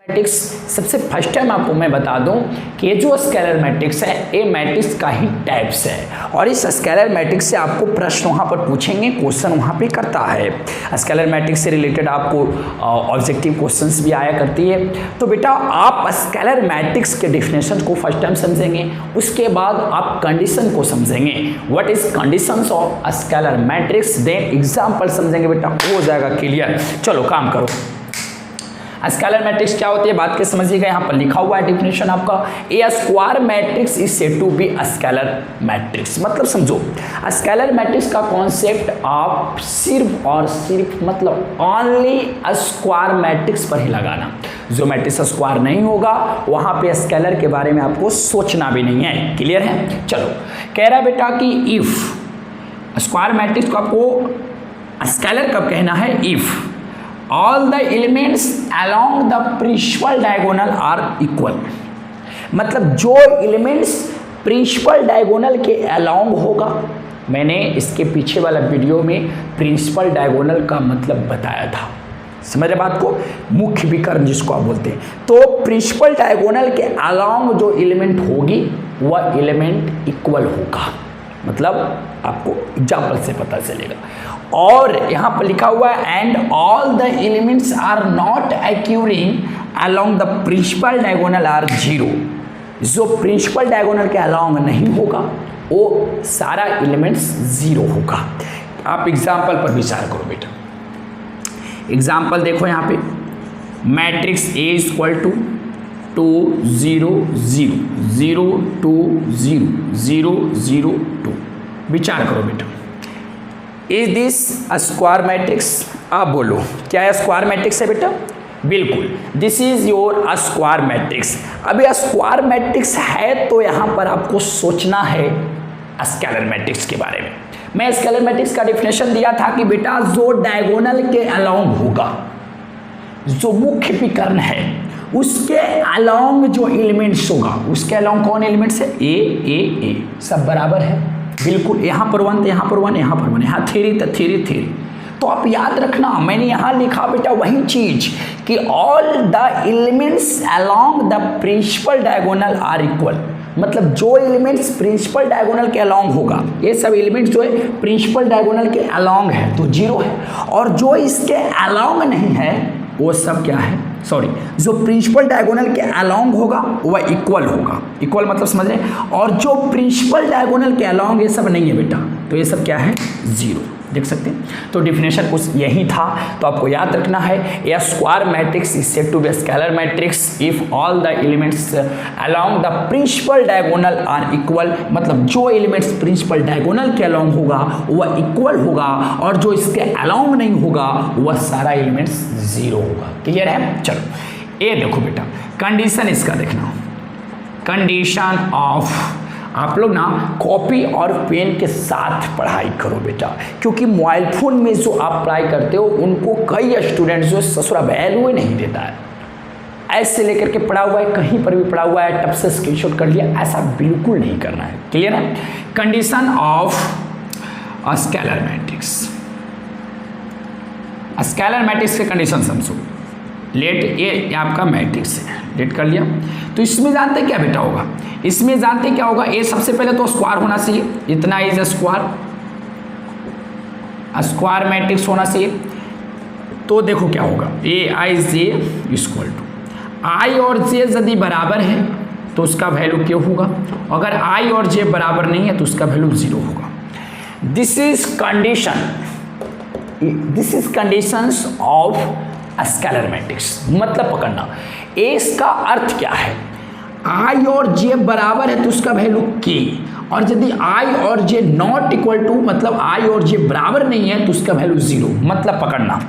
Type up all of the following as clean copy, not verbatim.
Matrix सबसे first time आपको मैं बता दूं कि ये जो स्केलर मैट्रिक्स है ये मैट्रिक्स का ही टाइप्स है और इस स्केलर मैट्रिक्स से आपको प्रश्न वहाँ पर पूछेंगे, क्वेश्चन वहाँ पे करता है। स्केलर मैट्रिक्स से रिलेटेड आपको ऑब्जेक्टिव क्वेश्चंस भी आया करती है। तो बेटा आप स्केलर मैट्रिक्स के डेफिनेशन को फर्स्ट टाइम समझेंगे, उसके बाद आप कंडीशन को समझेंगे, what is conditions of scalar matrix, then example समझेंगे बेटा, हो जाएगा क्लियर। चलो काम करो। स्केलर मैट्रिक्स क्या होती है बात के समझिएगा, यहाँ पर लिखा हुआ है डेफिनेशन आपका, a square matrix is said to be scalar matrix. मतलब समझो स्केलर मैट्रिक्स का कॉन्सेप्ट आप सिर्फ और सिर्फ मतलब ओनली स्क्वायर मैट्रिक्स पर ही लगाना। जो मैट्रिक्स स्क्वायर नहीं होगा वहाँ पे स्केलर के बारे में आपको सोचना भी नहीं है। क्लियर है? चलो कह रहा है बेटा कि इफ स्क्वायर मैट्रिक्स को आपको स्केलर कब कहना है, if all the elements along the principal diagonal are equal। मतलब जो एलिमेंट्स प्रिंसिपल डायगोनल के अलोंग होगा, मैंने इसके पीछे वाला वीडियो में प्रिंसिपल डायगोनल का मतलब बताया था, समझ रहे बात को, मुख्य विकर्ण जिसको आप बोलते हैं। तो प्रिंसिपल डायगोनल के अलोंग जो एलिमेंट होगी वह एलिमेंट इक्वल होगा, मतलब आपको एग्जाम्पल से पता चलेगा। और यहाँ पर लिखा हुआ है and all the elements are not occurring along the principal diagonal are zero. जो प्रिंसिपल डायगोनल के अलोंग नहीं होगा वो सारा एलिमेंट्स जीरो होगा। आप एग्जाम्पल पर विचार करो बेटा। एग्जाम्पल देखो यहाँ पे, मैट्रिक्स ए इक्वल टू 2 0 0 0 2 0 0 0 2। विचार करो बेटा, इज दिस स्क्वायर मैट्रिक्स? आप बोलो क्या है स्क्वायर मैट्रिक्स है बेटा? बिल्कुल, this is your square matrix. अभी स्क्वायर मैट्रिक्स है तो यहाँ पर आपको सोचना है स्केलर मैट्रिक्स के बारे में। मैं स्केलर मैट्रिक्स का डेफिनेशन दिया था कि बेटा जो डायगोनल के अलोंग होगा, जो मुख्य विकर्ण है उसके अलोंग जो एलिमेंट्स होगा, उसके अलोंग कौन एलिमेंट्स है? ए सब बराबर है। बिल्कुल, यहाँ पर 1 यहाँ पर 1 यहाँ पर 1, यहाँ 3 तो 3। तो आप याद रखना मैंने यहाँ लिखा बेटा वही चीज कि all the elements along the principal diagonal are equal. मतलब जो एलिमेंट्स प्रिंसिपल डायगोनल के अलोंग होगा, ये सब एलिमेंट्स जो है प्रिंसिपल डायगोनल के अलोंग है तो जीरो है, और जो इसके अलोंग नहीं है वो सब क्या है, सॉरी, जो प्रिंसिपल डायगोनल के अलोंग होगा वह इक्वल होगा। इक्वल मतलब समझ रहे हैं? और जो प्रिंसिपल डायगोनल के अलोंग ये सब नहीं है बेटा, तो ये सब क्या है? जीरो। देख सकते हैं? तो डिफिनेशन कुछ यही था। तो आपको याद रखना है a square matrix is said to be scalar matrix if all the elements along the principal diagonal are equal. मतलब जो एलिमेंट्स प्रिंसिपल डायगोनल के अलोंग होगा वह इक्वल होगा, और जो इसके अलोंग नहीं होगा वह सारा एलिमेंट्स जीरो होगा। क्लियर है? चलो ये देखो बेटा, कंडीशन इसका देखना, कंडीशन ऑफ, आप लोग ना कॉपी और पेन के साथ पढ़ाई करो बेटा, क्योंकि मोबाइल फोन में जो आप पढ़ाई करते हो उनको कई स्टूडेंट्स जो ससुरा वैल्यू नहीं देता है, ऐसे लेकर के पढ़ा हुआ है, कहीं पर भी पढ़ा हुआ है टप से स्क्रीनशॉट कर लिया, ऐसा बिल्कुल नहीं करना है। क्लियर है? Condition of scalar matrix. Scalar matrix के कंडीशन समझो। लेट ये आपका मैट्रिक्स है, लेट कर लिया, तो इसमें जानते क्या बेटा होगा? इसमें जानते क्या होगा? ए सबसे पहले तो स्क्वायर होना चाहिए, इतना इज स्क्वायर, स्क्वायर मैट्रिक्स होना चाहिए। तो देखो क्या होगा, ए आई जे इक्वल टू आई और जे यदि बराबर है तो उसका वैल्यू क्या होगा, अगर आई और जे बराबर नहीं है तो उसका वैल्यू जीरो होगा। This is condition, this is conditions of scalar matrix. मतलब पकड़ना, ए इसका अर्थ क्या है, आई और जे बराबर है तो उसका वैल्यू के, और यदि आई और जे नॉट इक्वल टू मतलब आई और जे बराबर नहीं है तो उसका वैल्यू जीरो। मतलब पकड़ना,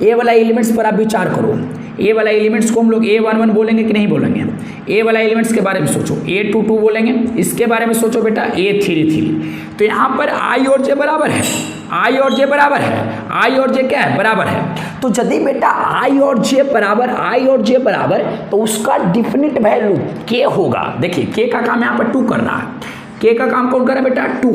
ए वाला एलिमेंट्स पर आप विचार करो, ए वाला एलिमेंट्स को हम लोग A11 बोलेंगे कि नहीं बोलेंगे? ए वाला एलिमेंट्स के बारे में सोचो, A22 बोलेंगे, इसके बारे में सोचो बेटा A33। तो यहाँ पर आई और जे बराबर है, आई और जे बराबर है, आई और जे क्या है? बराबर है। तो यदि बेटा आई और जे बराबर, आई और जे बराबर, तो उसका डिफिनिट वैल्यू के होगा। देखिए के का काम यहाँ पर 2 करना है, के का काम कौन कर रहा है बेटा 2,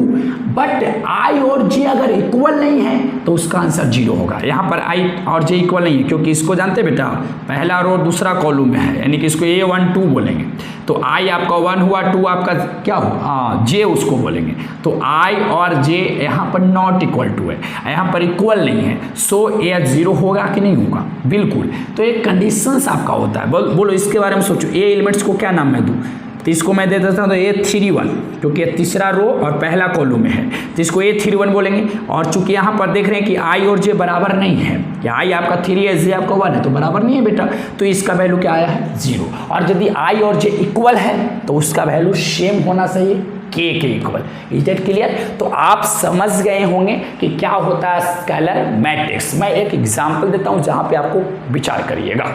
बट आई और जे अगर इक्वल नहीं है तो उसका आंसर 0 होगा। यहाँ पर आई और जे इक्वल नहीं है क्योंकि इसको जानते बेटा पहला रो दूसरा कॉलम में है, यानी कि इसको A1 2 बोलेंगे, तो आई आपका 1 हुआ, 2 आपका क्या हुआ जे उसको बोलेंगे, तो आई और जे यहाँ पर नॉट इक्वल टू है, यहाँ पर इक्वल नहीं है, सो ये 0 होगा कि नहीं होगा, बिल्कुल। तो एक कंडीशंस आपका होता है, बोलो इसके बारे में सोचो, ए एलिमेंट्स को क्या नाम मैं दूँ, तो इसको मैं दे देता हूँ तो A31 क्योंकि ये तीसरा रो और पहला कॉलम में है, तो इसको A31 बोलेंगे। और चूंकि यहाँ पर देख रहे हैं कि आई और जे बराबर नहीं है, या आई आपका 3 है, जे आपका 1 है, तो बराबर नहीं है बेटा, तो इसका वैल्यू क्या आया है 0। और यदि आई और जे इक्वल है तो उसका वैल्यू सेम होना चाहिए के इक्वल। Is that clear? तो आप समझ गए होंगे कि क्या होता है स्केलर मैट्रिक्स। मैं एक एग्जाम्पल देता हूँ जहाँ पे आपको विचार करिएगा,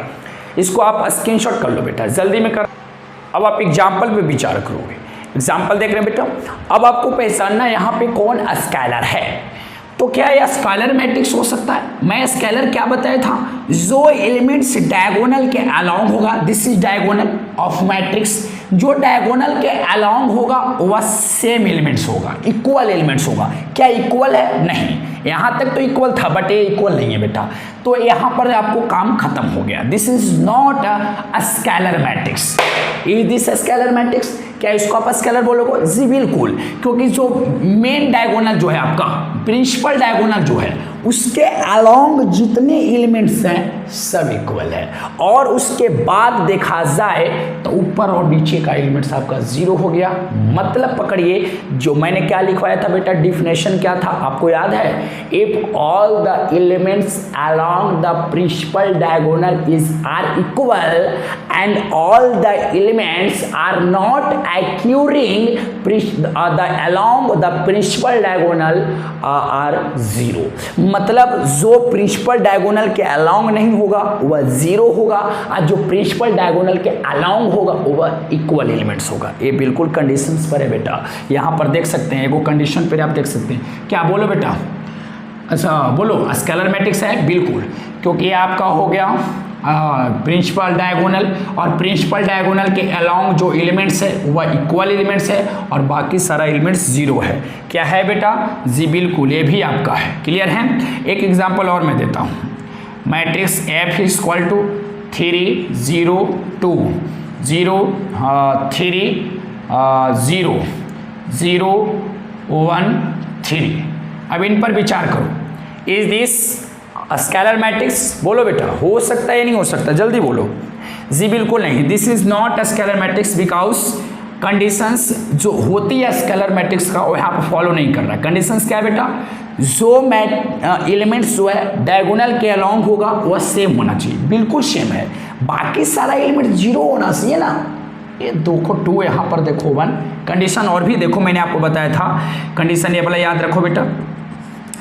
इसको आप स्क्रीनशॉट कर लो बेटा, जल्दी में कर। अब आप एग्जाम्पल पे विचार करोगे, एग्जाम्पल देख रहे हैं बेटा। अब आपको पहचानना यहाँ पे कौन स्केलर है, तो क्या यह स्केलर मैट्रिक्स हो सकता है। मैं स्केलर क्या बताया था, जो एलिमेंट्स डायगोनल के अलोंग होगा, this is diagonal of matrix, जो डायगोनल के अलोंग होगा वह सेम एलिमेंट्स होगा, इक्वल एलिमेंट्स होगा। क्या इक्वल है? नहीं, यहाँ तक तो इक्वल था बट ये इक्वल नहीं है बेटा, तो यहाँ पर आपको काम खत्म हो गया। This is not a scalar matrix. Is this scalar matrix? क्या इसको आप स्केलर बोलोगे? जी बिल्कुल, क्योंकि जो मेन डायगोनल जो है आपका, प्रिंसिपल डायगोनल जो है, उसके अलोंग जितने एलिमेंट्स हैं सब इक्वल है, और उसके बाद देखा जाए तो ऊपर और नीचे का एलिमेंट्स आपका 0 हो गया। मतलब पकड़िए, जो मैंने क्या लिखवाया था बेटा, डिफिनेशन क्या था आपको याद है, if all the elements along the principal diagonal is are equal and all the elements are not occurring the along the principal diagonal are 0। मतलब जो प्रिंसिपल डायगोनल के अलोंग नहीं होगा वह 0 होगा, और जो प्रिंसिपल डायगोनल के अलोंग होगा वह इक्वल एलिमेंट्स होगा। ये बिल्कुल कंडीशंस पर है बेटा, यहाँ पर देख सकते हैं, एगो कंडीशन पर आप देख सकते हैं। क्या बोलो बेटा? अच्छा बोलो, स्केलर मैट्रिक्स है बिल्कुल, क्योंकि ये आपका हो गया प्रिंसिपल डायगोनल, और प्रिंसिपल डायगोनल के अलोंग जो एलिमेंट्स है वह इक्वल एलिमेंट्स है, और बाकी सारा एलिमेंट्स 0 है। क्या है बेटा? जी बिल्कुल, ये भी आपका है। क्लियर है? एक एग्जांपल और मैं देता हूँ, matrix F is equal to 3 0 2 0 3 0 0 1 3। अब इन पर विचार करो, इज दिस स्केलर मैट्रिक्स? बोलो बेटा, हो सकता है या नहीं हो सकता, जल्दी बोलो। जी बिल्कुल नहीं, this is not a scalar matrix, because conditions जो होती है स्केलर मैट्रिक्स का वो यहाँ पर फॉलो नहीं कर रहा है। कंडीशंस क्या है बेटा? जो एलिमेंट्स जो है डायगोनल के अलोंग होगा वह सेम होना चाहिए, बिल्कुल सेम है, बाकी सारा एलिमेंट 0 होना चाहिए ना। ये देखो 2, यहाँ पर देखो 1। कंडीशन और भी देखो, मैंने आपको बताया था कंडीशन, ये वाला याद रखो बेटा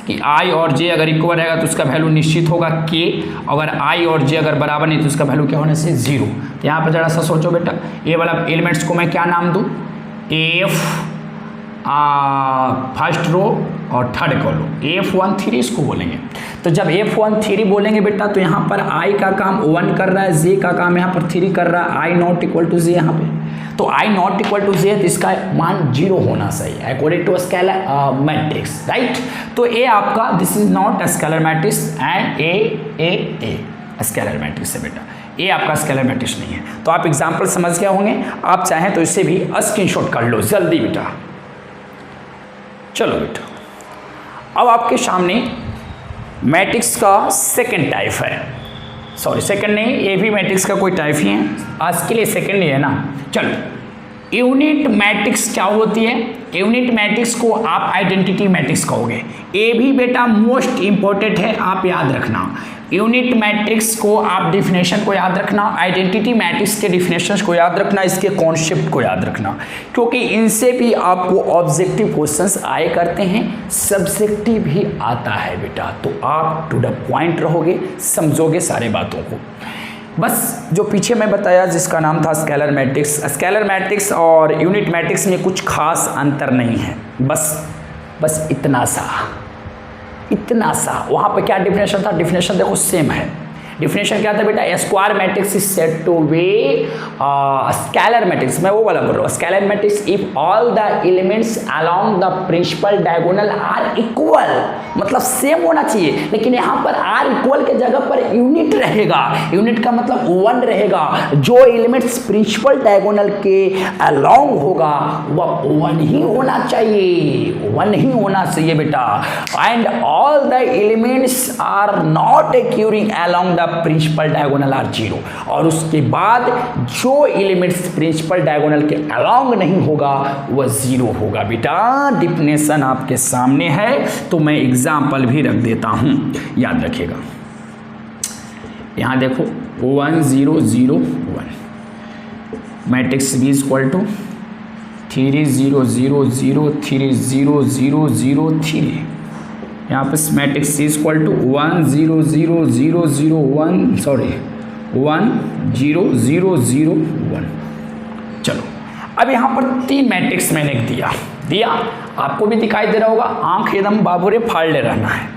कि आई और जे अगर इक्वल रहेगा तो उसका वैल्यू निश्चित होगा के, अगर आई और जे अगर बराबर नहीं तो उसका वैल्यू क्या होने से 0। तो यहाँ पर जरा सा सोचो बेटा, ये वाला एलिमेंट्स को मैं क्या नाम दूँ, F फर्स्ट रो और थर्ड कॉलम, F1 3 इसको बोलेंगे। तो जब F1 3 बोलेंगे बेटा तो यहाँ पर I का काम 1 कर रहा है, J का काम यहाँ पर 3 कर रहा है, I not equal to J यहाँ पे, तो I not equal to J, तो इसका मान 0 होना चाहिए according to scalar matrix, right. तो ये आपका this is not scalar matrix and a scalar matrix है बेटा, ये आपका स्केलर मैट्रिक्स नहीं है। तो आप एग्जाम्पल समझ गए होंगे, आप चाहें तो इससे भी स्क्रीनशॉट कर लो जल्दी बेटा। चलो बेटा, अब आपके सामने मैट्रिक्स का सेकंड टाइप है, सॉरी सेकंड नहीं, ये भी मैट्रिक्स का कोई टाइप ही है, आज के लिए सेकंड ही है ना। चलो, यूनिट मैट्रिक्स क्या होती है? यूनिट मैट्रिक्स को आप आइडेंटिटी मैट्रिक्स कहोगे, ये भी बेटा मोस्ट इंपॉर्टेंट है, आप याद रखना। यूनिट मैट्रिक्स को आप डिफिनेशन को याद रखना, आइडेंटिटी मैट्रिक्स के डिफिनेशंस को याद रखना, इसके कॉन्सेप्ट को याद रखना, क्योंकि इनसे भी आपको ऑब्जेक्टिव क्वेश्चंस आए करते हैं, सब्जेक्टिव भी आता है बेटा। तो आप टू द पॉइंट रहोगे, समझोगे सारे बातों को। बस जो पीछे मैं बताया जिसका नाम था स्केलर मैट्रिक्स, स्केलर मैट्रिक्स और यूनिट मैट्रिक्स में कुछ खास अंतर नहीं है, बस इतना सा। वहाँ पे क्या डिफिनेशन था? डिफिनेशन देखो सेम है, डिफिनेशन क्या था बेटा, square matrix is said to be scalar matrix, मैं वो वाला बोल रहा हूँ, scalar matrix if all the elements along the principal diagonal are equal, मतलब सेम होना चाहिए, लेकिन यहाँ पर आर इक्वल के जगह पर यूनिट रहेगा, यूनिट का मतलब 1 रहेगा, जो एलिमेंट्स प्रिंसिपल डायगोनल के अलोंग होगा वह 1 ही होना चाहिए, 1 ही होना चाहिए बेटा, and all the elements are not occurring along the principal diagonal are 0, और उसके बाद जो एलिमेंट्स प्रिंसिपल डायगोनल के अलोंग नहीं होगा वह 0 होगा बेटा। डिफिनेशन आपके सामने है, तो मैं एग्जाम्पल भी रख देता हूं, याद रखिएगा। यहां देखो 1 0 0 1, matrix B is equal to 3 0 0 0 3 0 0 0 3, यहाँ पर matrix is equal to 1 0 0 0 0 1 sorry 1 0 0 0 1। चलो अब यहाँ पर 3 मैट्रिक्स मैंने दिया, आपको भी दिखाई दे रहा होगा, आंख एकदम बाबूरे फाड़ ले रहना है।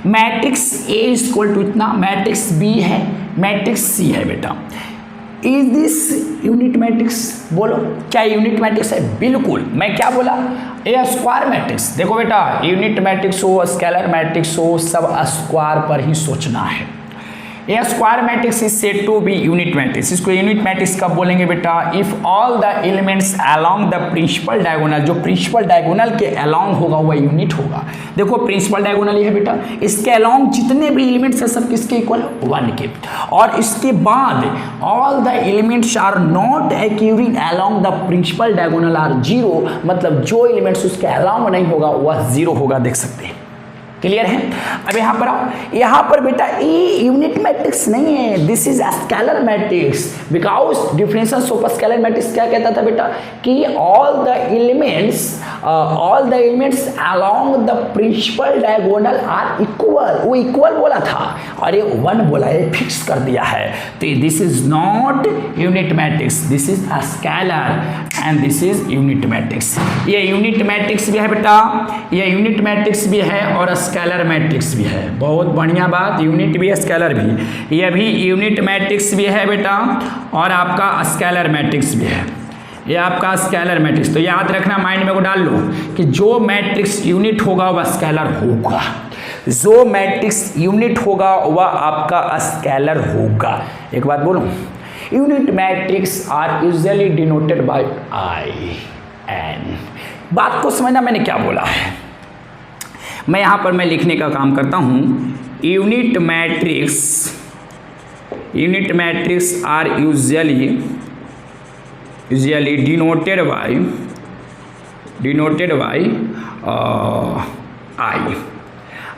Matrix A is equal to इतना, मैट्रिक्स बी है, मैट्रिक्स सी है बेटा। इज दिस यूनिट मैट्रिक्स, बोलो क्या यूनिट मैट्रिक्स है? बिल्कुल। मैं क्या बोला, ए स्क्वायर मैट्रिक्स। देखो बेटा, यूनिट मैट्रिक्स हो, स्केलर मैट्रिक्स हो, सब स्क्वायर पर ही सोचना है। A square matrix is said to be unit matrix. इसको यूनिट मैट्रिक्स कब बोलेंगे बेटा, if all the elements along the principal diagonal, जो प्रिंसिपल डायगोनल के अलोंग होगा वह यूनिट होगा। देखो प्रिंसिपल डायगोनल ये है बेटा, इसके अलोंग जितने भी एलिमेंट्स है सब किसके इक्वल, 1 के, और इसके बाद all the elements are not occurring along the principal diagonal are 0, मतलब जो एलिमेंट्स उसके अलोंग नहीं होगा वह 0 होगा। देख सकते हैं, क्लियर है। अब यहाँ पर आओ, यहाँ पर बेटा ये यूनिट मैट्रिक्स नहीं है, this is scalar matrix, because differential super scalar matrix क्या कहता था बेटा कि all the elements along the principal diagonal are equal, वो इक्वल बोला था और ये 1 बोला है, फिक्स कर दिया है। तो this is not unit matrix, this is a scalar and this is unit matrix. ये यूनिट मैट्रिक्स भी है बेटा, ये यूनिट मैट्रिक्स भी है और स्केलर मैट्रिक्स भी है। बहुत बढ़िया बात, यूनिट भी है स्केलर भी, ये भी यूनिट मैट्रिक्स भी है बेटा और आपका स्केलर मैट्रिक्स भी है, ये आपका स्केलर मैट्रिक्स। तो याद रखना, माइंड में को डाल लो कि जो मैट्रिक्स यूनिट होगा वह स्केलर होगा, जो मैट्रिक्स यूनिट होगा वह आपका स्केलर होगा। एक बात बोलूं, unit matrix are usually denoted by IN। बात को समझना मैंने क्या बोला है। मैं यहाँ पर मैं लिखने का काम करता हूँ, unit matrix are usually denoted by I।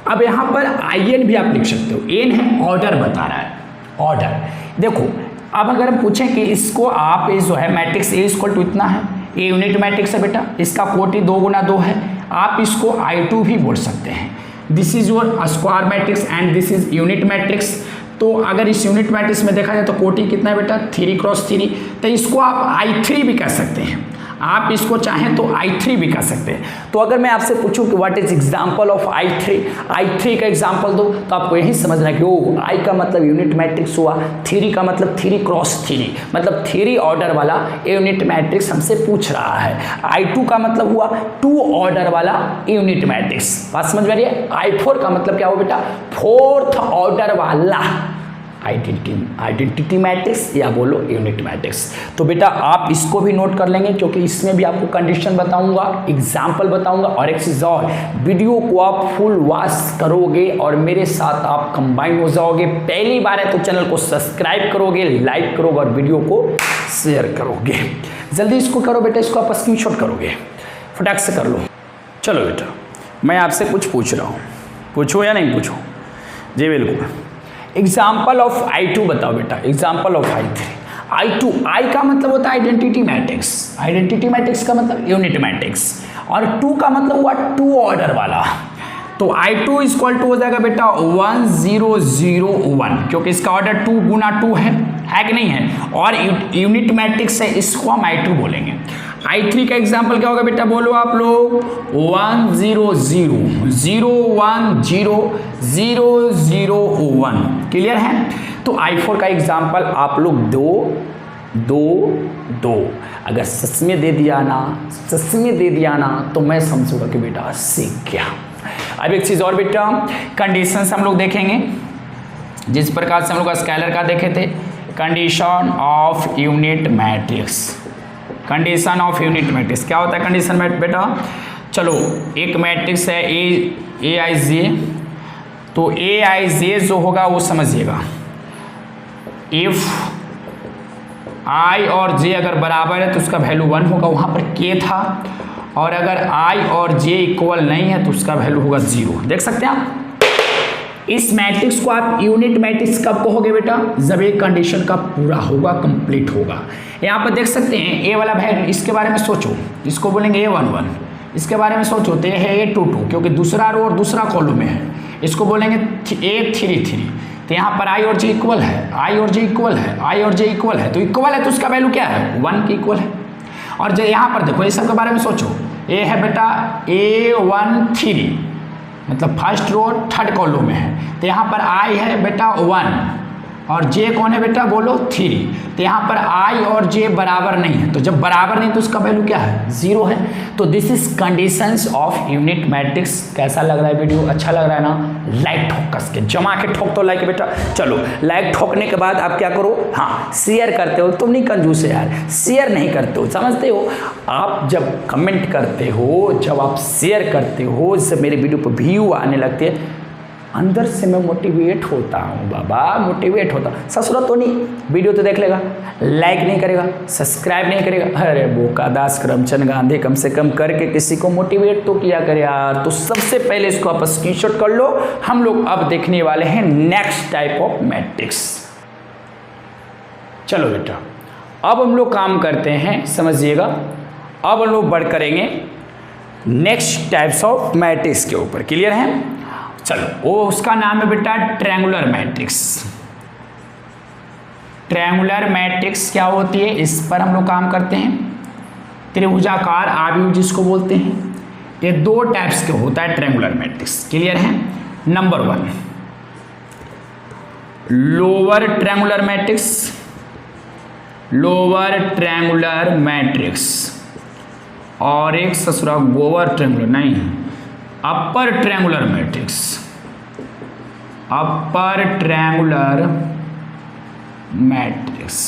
अब यहाँ पर IN भी आप लिख सकते हो, एन है ऑर्डर बता रहा है, ऑर्डर। देखो अब अगर हम पूछें कि इसको आप जो है मैट्रिक्स ए इक्वल टू इतना है, ये यूनिट मैट्रिक्स है बेटा, इसका कोटि 2 गुना 2 है, आप इसको I2 भी बोल सकते हैं। This is your square matrix and this is unit matrix. तो अगर इस यूनिट मैट्रिक्स में देखा जाए तो कोटि कितना है बेटा, 3 क्रॉस 3, तो इसको आप I3 भी कह सकते हैं, आप इसको चाहें तो I3 भी कह सकते हैं। तो अगर मैं आपसे पूछूं कि what is example of I3 का एग्जांपल दो, तो आपको यही समझना है कि ओ I का मतलब यूनिट मैट्रिक्स हुआ, 3 का मतलब 3 क्रॉस 3, मतलब 3 ऑर्डर वाला यूनिट मैट्रिक्स हमसे पूछ रहा है। I2 का मतलब हुआ 2 ऑर्डर वाला यूनिट मैट्रिक्स। बात समझ में आ रही है। I4 का मतलब क्या हुआ बेटा, 4th ऑर्डर वाला आइडेंटिटी मैट्रिक्स या बोलो यूनिट मैट्रिक्स। तो बेटा आप इसको भी नोट कर लेंगे, क्योंकि इसमें भी आपको कंडीशन बताऊंगा, एग्जाम्पल बताऊंगा, और एक चीज और, वीडियो को आप फुल वॉच करोगे और मेरे साथ आप कंबाइन हो जाओगे। पहली बार है तो चैनल को सब्सक्राइब करोगे, लाइक करोगे और वीडियो को शेयर करोगे। जल्दी इसको करो बेटा, इसको आप स्क्रीनशॉट करोगे, फटाक से कर लो। चलो बेटा मैं आपसे कुछ पूछ रहा हूँ, पूछो या नहीं पूछो? जी बिल्कुल। एग्जाम्पल ऑफ I2 बताओ बेटा, एग्जाम्पल ऑफ I3। I का मतलब होता है आइडेंटिटी मैट्रिक्स, आइडेंटिटी मैट्रिक्स का मतलब यूनिट मैट्रिक्स, और 2 का मतलब हुआ 2 ऑर्डर वाला। तो I2 इक्वल टू हो जाएगा बेटा 1 0 0 1, क्योंकि इसका ऑर्डर 2 गुना 2 है कि नहीं है, और यूनिट मैट्रिक्स है, इसको हम I2 बोलेंगे। I3 का एग्जाम्पल क्या होगा बेटा, बोलो आप लोग, 1 0 0 0 1 0 0 0 1। क्लियर है। तो I4 का एग्जाम्पल आप लोग 2 2 2। अगर सच में दे दिया ना तो मैं समझूंगा कि बेटा सीख गया। अब एक चीज़ और बेटा, कंडीशंस हम लोग देखेंगे जिस प्रकार से हम लोग स्केलर का देखे थे। Condition of unit matrix, condition of unit matrix क्या होता है कंडीशन में बेटा। चलो एक मैट्रिक्स है ए आई जे, तो ए आई जे जो होगा वो समझिएगा, इफ आई और जे अगर बराबर है तो उसका वैल्यू 1 होगा, वहाँ पर के था, और अगर आई और जे इक्वल नहीं है तो उसका वैल्यू होगा 0। देख सकते हैं आप। इस मैट्रिक्स को आप यूनिट मैट्रिक्स कब कहोगे बेटा, जब एक कंडीशन का पूरा होगा, कंप्लीट होगा। यहाँ पर देख सकते हैं ए वाला वैल्यू, इसके बारे में सोचो, इसको बोलेंगे A11, इसके बारे में सोचो तो ये है A22 क्योंकि दूसरा रो और दूसरा कॉलम में है, इसको बोलेंगे A33। तो यहाँ पर आई और जे इक्वल है, आई और जे इक्वल है, आई और जे इक्वल है, तो इक्वल है तो उसका वैल्यू क्या है 1 के इक्वल है। और जो यहाँ पर देखो, ये सब के बारे में सोचो, ए है बेटा A13 मतलब फर्स्ट रो थर्ड कॉलम में है, तो यहाँ पर आई है बेटा 1 और जे कौन है बेटा, बोलो 3। तो यहाँ पर आई और जे बराबर नहीं है, तो जब बराबर नहीं तो उसका वैल्यू क्या है 0 है। तो this is conditions of unit matrix. कैसा लग रहा है वीडियो, अच्छा लग रहा है ना। लाइक ठोक कस के जमा के ठोक तो लाइक बेटा। चलो लाइक ठोकने के बाद आप क्या करो, हाँ शेयर करते हो, तुम नहीं कंजूस है यार, शेयर नहीं करते हो, समझते हो। आप जब कमेंट करते हो, जब आप शेयर करते हो, जब मेरे वीडियो पर व्यू आने लगते हैं, अंदर से मैं मोटिवेट होता हूँ बाबा, मोटिवेट होता हूँ। ससुरा तो नहीं, वीडियो तो देख लेगा, लाइक नहीं करेगा, सब्सक्राइब नहीं करेगा, अरे बोका दास करमचंद गांधी कम से कम करके किसी को मोटिवेट तो किया करे यार। तो सबसे पहले इसको आप स्क्रीनशॉट कर लो। हम लोग अब देखने वाले हैं नेक्स्ट टाइप ऑफ मैट्रिक्स। चलो बेटा अब हम लोग काम करते हैं, समझिएगा। अब हम लोग बढ़ करेंगे नेक्स्ट टाइप्स ऑफ मैट्रिक्स के ऊपर। क्लियर है। चलो वो उसका नाम है बेटा ट्रायंगुलर मैट्रिक्स। ट्रायंगुलर मैट्रिक्स क्या होती है, इस पर हम लोग काम करते हैं। त्रिभुजाकार आव्यूह जिसको बोलते हैं, ये 2 टाइप्स के होता है ट्रायंगुलर मैट्रिक्स। क्लियर है। Number 1 lower triangular matrix, lower triangular matrix, और एक ससुरा गोवर ट्रायंगुलर नहीं, अपर ट्रायंगुलर मैट्रिक्स, अपर ट्रायंगुलर मैट्रिक्स।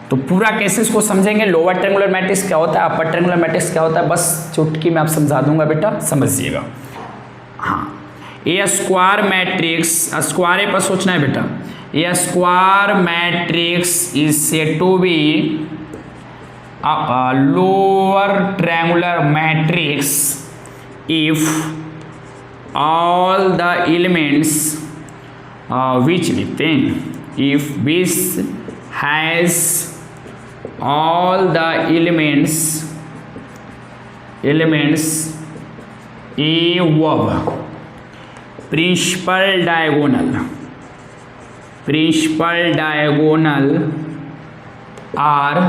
तो पूरा केसेस को समझेंगे। लोअर ट्रायंगुलर मैट्रिक्स क्या होता है, अपर ट्रायंगुलर मैट्रिक्स क्या होता है, बस चुटकी में आप समझा दूंगा बेटा, समझिएगा। हाँ, ए स्क्वायर मैट्रिक्स, स्क्वायर पर सोचना है बेटा। A square matrix is said to be lower triangular matrix if all the elements which लिखते हैं, if this has all the elements above principal diagonal are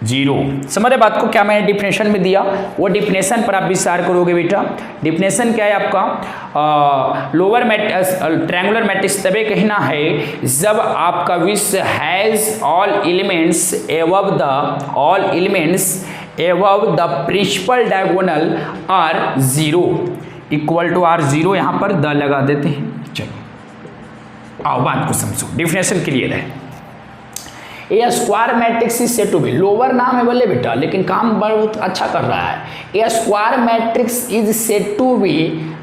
0। समझ रहे बात को, क्या मैंने डिफिनेशन में दिया, वो डिफिनेशन पर आप विचार करोगे बेटा। डिफिनेशन क्या है आपका, लोअर ट्रायंगुलर मैट्रिक्स तभी कहना है जब आपका which has all elements above the principal diagonal are 0 equal to are 0। यहाँ पर द लगा देते हैं। चलो आओ बात को समझो, डिफिनेशन क्लियर है। A square matrix is said to be, lower नाम है बोले बेटा, लेकिन काम बहुत अच्छा कर रहा है। A square matrix is said to be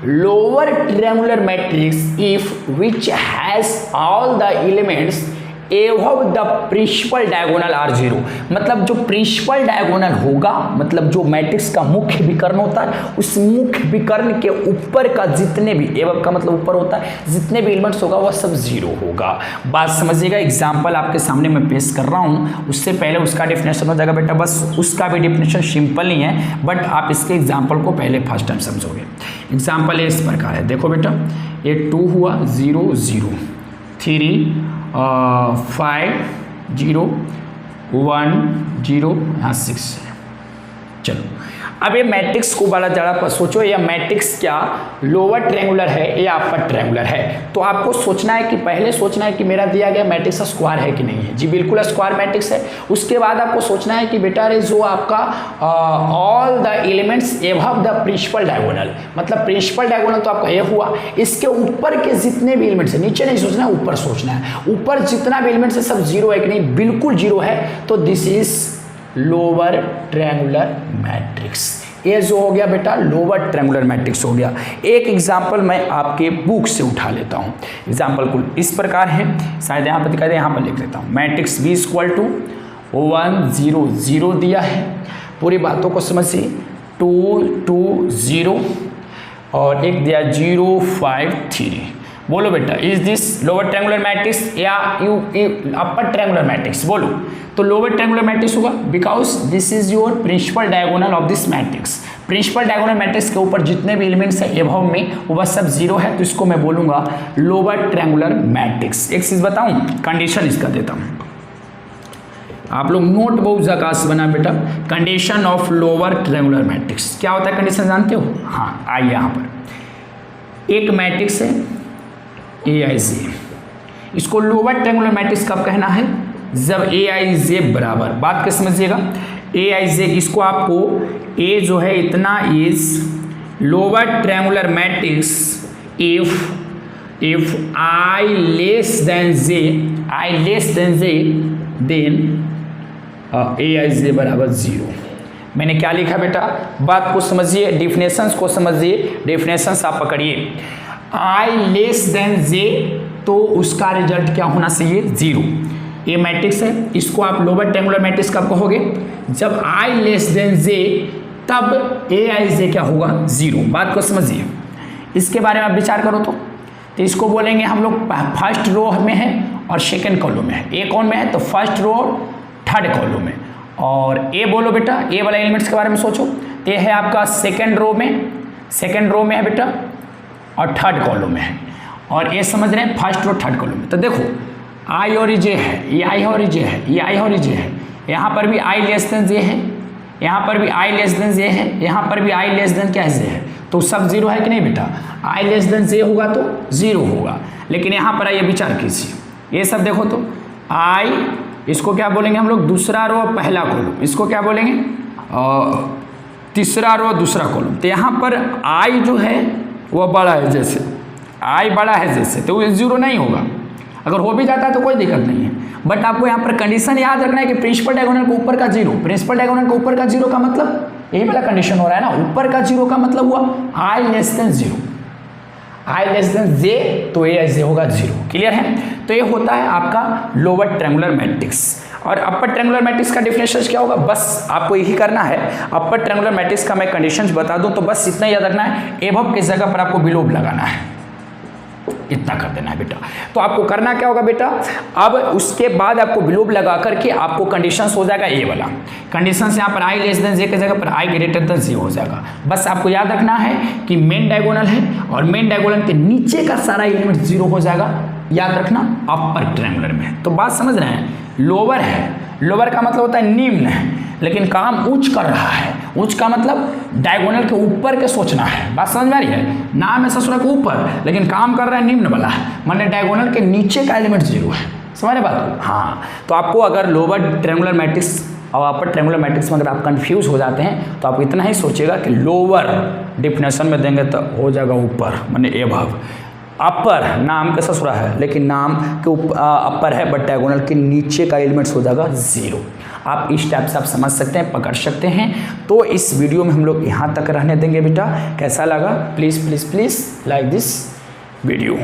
lower triangular matrix if which has all the elements above the principal diagonal are 0। मतलब जो प्रिंसिपल डायगोनल होगा, मतलब जो मैट्रिक्स का मुख्य विकर्ण होता है, उस मुख्य विकर्ण के ऊपर का जितने भी, एबव का मतलब ऊपर होता है, जितने भी एलिमेंट्स होगा वह सब 0 होगा। बात समझिएगा। एग्जाम्पल आपके सामने मैं पेश कर रहा हूँ, उससे पहले उसका डिफिनेशन हो जाएगा बेटा। बस उसका भी डिफिनेशन सिंपल नहीं है, बट आप इसके एग्जाम्पल को पहले फर्स्ट टाइम समझोगे। एग्जाम्पल इस प्रकार है, देखो बेटा, ये 2 हुआ, 0 0, 3 5 0 1 0 यहाँ 6 है। चलो अब ये मैट्रिक्स को बड़ा ज़्यादा सोचो, या मैट्रिक्स क्या लोअर ट्रायंगुलर है या अपर ट्रायंगुलर है। तो आपको सोचना है कि पहले सोचना है कि मेरा दिया गया मैट्रिक्स स्क्वायर है कि नहीं है। जी बिल्कुल स्क्वायर मैट्रिक्स है। उसके बाद आपको सोचना है कि बेटा रे जो आपका all the elements above the principal diagonal, मतलब प्रिंसिपल डायगोनल तो आपका ये हुआ, इसके ऊपर के जितने भी एलिमेंट्स है, नीचे नहीं सोचना है, ऊपर सोचना है। ऊपर जितना भी एलिमेंट्स है सब जीरो है कि नहीं, बिल्कुल जीरो है, तो this is lower triangular matrix. ये जो हो गया बेटा लोअर ट्रायंगुलर मैट्रिक्स हो गया। एक एग्जांपल मैं आपके बुक से उठा लेता हूँ। एग्जांपल कुल इस प्रकार है, शायद यहाँ पर दिखा दे, यहाँ पर लिख लेता हूँ। मैट्रिक्स B = 1 0 0 दिया है, पूरी बातों को समझिए। 2 2 0 और एक दिया 0 5 3। बोलो बेटा is this lower triangular matrix या अपर ट्रायंगुलर मैट्रिक्स? बोलो। तो लोअर ट्रायंगुलर मैट्रिक्स होगा because this is your principal diagonal of this matrix. Principal diagonal matrix के ऊपर जितने भी एलिमेंट्स है एबव में वो बस सब जीरो है, तो इसको मैं बोलूंगा लोअर ट्रायंगुलर मैट्रिक्स। एक चीज बताऊं, कंडीशन इसका देता हूं, आप लोग नोट बहुत झकास बना बेटा। Condition of lower triangular matrix क्या होता है? कंडीशन जानते हो? हाँ आइए, यहाँ पर एक मैट्रिक्स है AIJ, इसको लोअर ट्रायंगुलर मैट्रिक्स कब कहना है? जब AIJ बराबर, बात के समझिएगा, AIJ इसको आपको A जो है इतना is lower triangular matrix if I less than J then AIJ बराबर 0। मैंने क्या लिखा बेटा? बात को समझिए, डिफिनेशंस को समझिए। डिफिनेशंस आप पकड़िए। I लेस देन J तो उसका रिजल्ट क्या होना चाहिए? 0। ये मैट्रिक्स है, इसको आप लोअर ट्रायंगुलर मैट्रिक्स कब कहोगे? जब I लेस देन J तब AIJ क्या होगा? 0। बात को समझिए, इसके बारे में आप विचार करो। तो इसको बोलेंगे हम लोग फर्स्ट रो में है और सेकेंड कॉलम में है। ए कौन में है? तो फर्स्ट रो थर्ड कॉलम में। और ए बोलो बेटा, ए वाला एलिमेंट्स के बारे में सोचो। तो ये है आपका सेकेंड रो में है बेटा और थर्ड कॉलम में है। और ये समझ रहे हैं फर्स्ट रो थर्ड कॉलम में। तो देखो I और J है, ये I और J है, ये I और J है, यहाँ पर भी I लेस देन J है, यहाँ पर भी I लेस देन J है, यहाँ पर भी I लेस देन क्या J है, तो सब जीरो है कि नहीं बेटा? I लेस देन J होगा तो 0 होगा। लेकिन यहाँ पर आइए विचार कीजिए, ये सब देखो तो I, इसको क्या बोलेंगे हम लोग? दूसरा रो पहला कॉलम। इसको क्या बोलेंगे? तीसरा रो दूसरा कॉलम। तो यहाँ पर I जो है वो बड़ा है, जैसे I बड़ा है जैसे, तो वो 0 नहीं होगा। अगर हो भी जाता है तो कोई दिक्कत नहीं है, बट आपको यहाँ पर कंडीशन याद रखना है कि प्रिंसिपल डायगोनल के ऊपर का 0। प्रिंसिपल डायगोनल के ऊपर का 0 का मतलब यही वाला कंडीशन हो रहा है ना, ऊपर का 0 का मतलब हुआ I less then 0, I less than J तो AIJ होगा 0। क्लियर है? तो ये होता है आपका लोअर ट्रायंगुलर मैट्रिक्स। और अपर ट्रायंगुलर मैट्रिक्स का डिफिनेशन क्या होगा? बस आपको यही करना है। अपर ट्रायंगुलर मैट्रिक्स का मैं कंडीशंस बता दूं तो बस इतना याद रखना है, एबव की जगह पर आपको बिलो लगाना है, इतना कर देना है बेटा। तो आपको करना क्या होगा बेटा? अब उसके बाद आपको बिलोब लगा करके आपको कंडीशंस हो जाएगा ये वाला कंडीशंस, यहाँ पर I लेस देन J की जगह पर I ग्रेटर देन J हो जाएगा। बस आपको याद रखना है कि मेन डायगोनल है और मेन डायगोनल के नीचे का सारा एलिमेंट 0 हो जाएगा, याद रखना अपर ट्रायंगुलर में। तो बात समझ रहे हैं? लोअर है, लोअर का मतलब होता है निम्न है, लेकिन काम उच्च कर रहा है। उच्च का मतलब डायगोनल के ऊपर के सोचना है। बात समझ में आ रही है? नाम है ससुरा के ऊपर, लेकिन काम कर रहा है निम्न वाला है, मतलब डायगोनल के नीचे का एलिमेंट 0 है। समझ रहे बात को? हाँ। तो आपको अगर लोअर ट्रायंगुलर मैट्रिक्स और अपर ट्रायंगुलर मैट्रिक्स में अगर आप कंफ्यूज हो जाते हैं तो आप इतना ही सोचिएगा कि लोअर डिफिनेशन में देंगे तो हो जाएगा ऊपर, माने एबव। अपर नाम का ससुरा है, लेकिन नाम के अपर है बट डायगोनल के नीचे का एलिमेंट्स हो जाएगा 0। आप इस टाइप से आप समझ सकते हैं, पकड़ सकते हैं। तो इस वीडियो में हम लोग यहाँ तक रहने देंगे बेटा। कैसा लगा? Please please please like this video.